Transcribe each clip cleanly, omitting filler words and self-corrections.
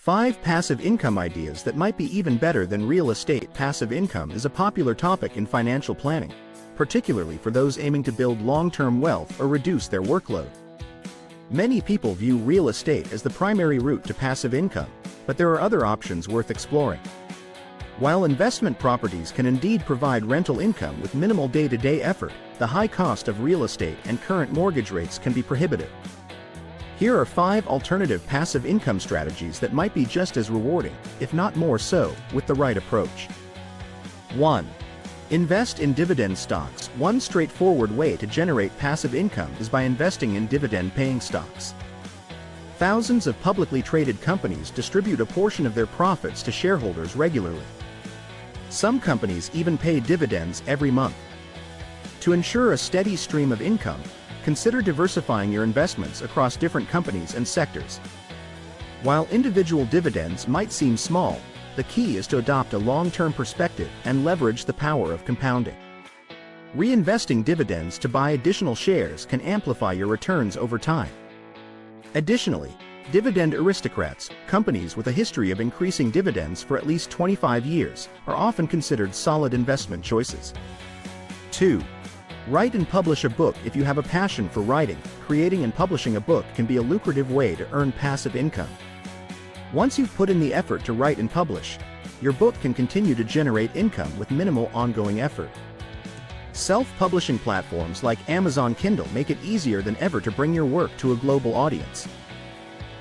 5 passive income ideas that might be even better than real estate. Passive income is a popular topic in financial planning, particularly for those aiming to build long-term wealth or reduce their workload. Many people view real estate as the primary route to passive income, but there are other options worth exploring. While investment properties can indeed provide rental income with minimal day-to-day effort, the high cost of real estate and current mortgage rates can be prohibitive. Here are 5 alternative passive income strategies that might be just as rewarding, if not more so, with the right approach. 1. Invest in dividend stocks. One straightforward way to generate passive income is by investing in dividend-paying stocks. Thousands of publicly traded companies distribute a portion of their profits to shareholders regularly. Some companies even pay dividends every month. To ensure a steady stream of income, consider diversifying your investments across different companies and sectors. While individual dividends might seem small, the key is to adopt a long-term perspective and leverage the power of compounding. Reinvesting dividends to buy additional shares can amplify your returns over time. Additionally, dividend aristocrats, companies with a history of increasing dividends for at least 25 years, are often considered solid investment choices. 2. Write and publish a book. If you have a passion for writing, creating and publishing a book can be a lucrative way to earn passive income. Once you've put in the effort to write and publish, your book can continue to generate income with minimal ongoing effort. Self-publishing platforms like Amazon Kindle make it easier than ever to bring your work to a global audience.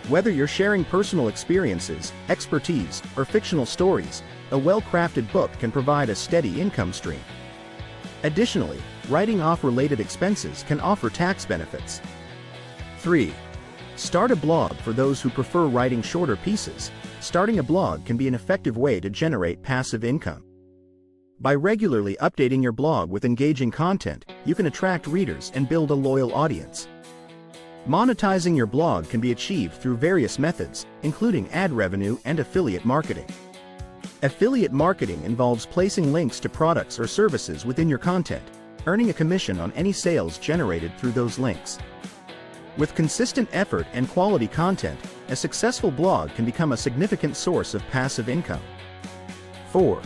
Whether you're sharing personal experiences, expertise, or fictional stories, a well-crafted book can provide a steady income stream. Additionally, writing off related expenses can offer tax benefits. 3. Start a blog. For those who prefer writing shorter pieces, starting a blog can be an effective way to generate passive income. By regularly updating your blog with engaging content, you can attract readers and build a loyal audience. Monetizing your blog can be achieved through various methods, including ad revenue and affiliate marketing. Affiliate marketing involves placing links to products or services within your content, earning a commission on any sales generated through those links. With consistent effort and quality content, a successful blog can become a significant source of passive income. 4.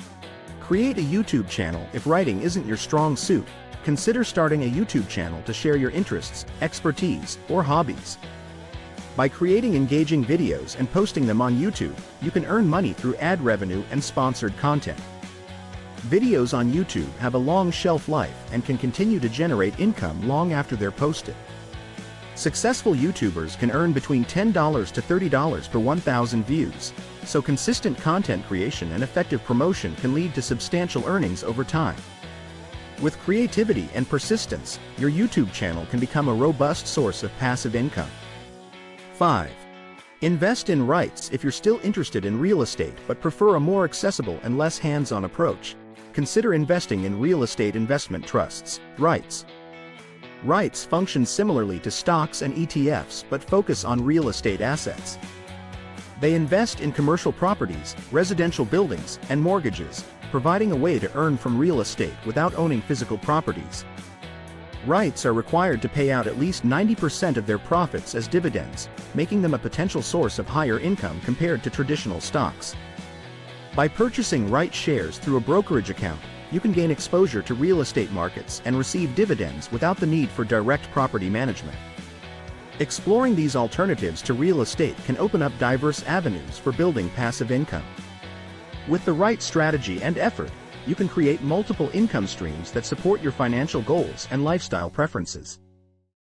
Create a YouTube channel. If writing isn't your strong suit, consider starting a YouTube channel to share your interests, expertise, or hobbies. By creating engaging videos and posting them on YouTube, you can earn money through ad revenue and sponsored content. Videos on YouTube have a long shelf life and can continue to generate income long after they're posted. Successful YouTubers can earn between $10 to $30 per 1,000 views, so consistent content creation and effective promotion can lead to substantial earnings over time. With creativity and persistence, your YouTube channel can become a robust source of passive income. 5. Invest in REITs. If you're still interested in real estate but prefer a more accessible and less hands-on approach, consider investing in real estate investment trusts, REITs. REITs function similarly to stocks and ETFs but focus on real estate assets. They invest in commercial properties, residential buildings, and mortgages, providing a way to earn from real estate without owning physical properties. REITs are required to pay out at least 90% of their profits as dividends, making them a potential source of higher income compared to traditional stocks. By purchasing REIT shares through a brokerage account, you can gain exposure to real estate markets and receive dividends without the need for direct property management. Exploring these alternatives to real estate can open up diverse avenues for building passive income. With the right strategy and effort, you can create multiple income streams that support your financial goals and lifestyle preferences.